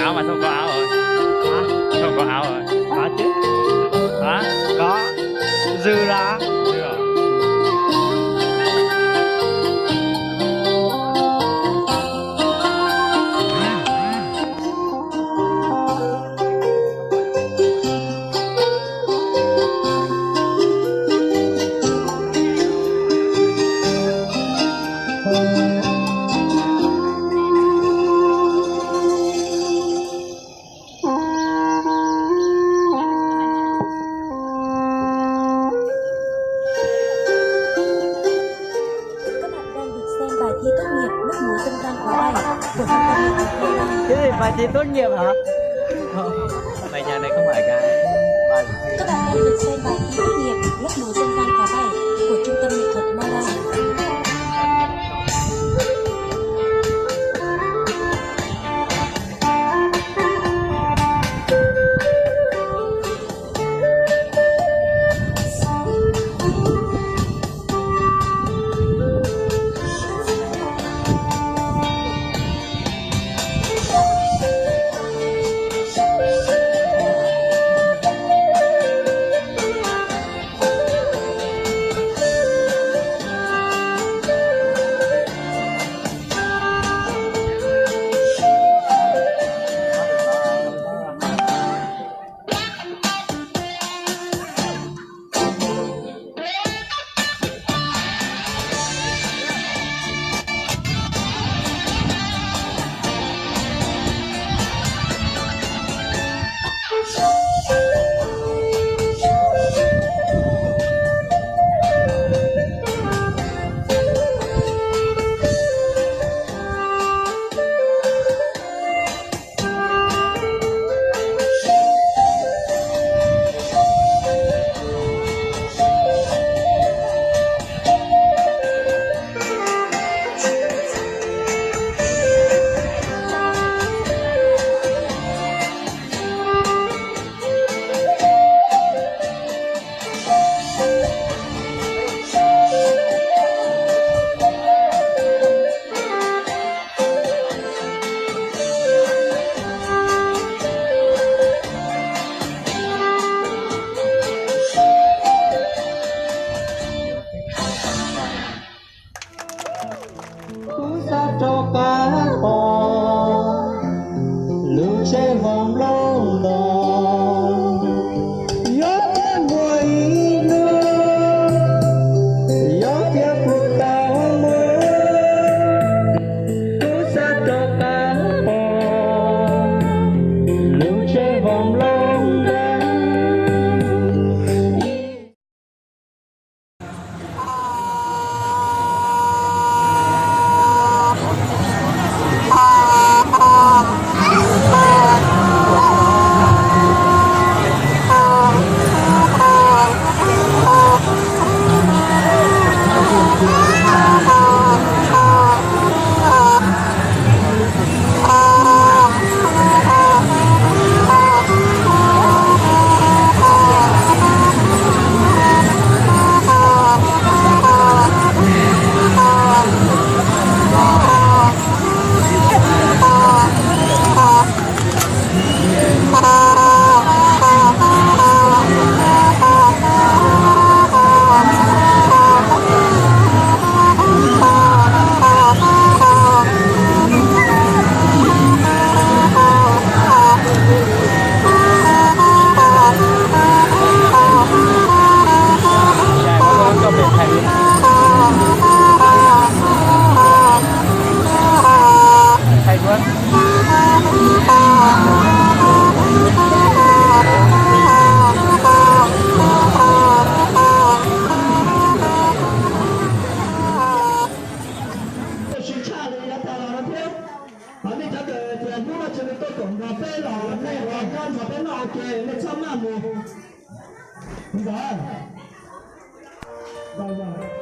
áo mà sao có áo rồi? Hả? Sao có áo rồi? Có chứ. Hả? Có. Dư ra. Chưa. thi tốt nghiệp lớp múa dân gian khóa 7 của trung tâm nghệ thuật Mơ Đăng. Cái gì bài thi tốt nghiệp hả? Bài nhà này không phải cái bài thi. Các bạn đang được xem bài thi tốt nghiệp lớp múa dân gian khóa 7 của trung tâm nghệ thuật Mơ Đăng. Cho cá bò lưu che vòng lông đòn nhớ mùa ý nước gió kia phục tao mơ cứ xa cho cá bò lưu che vòng lông đòn. Rồi.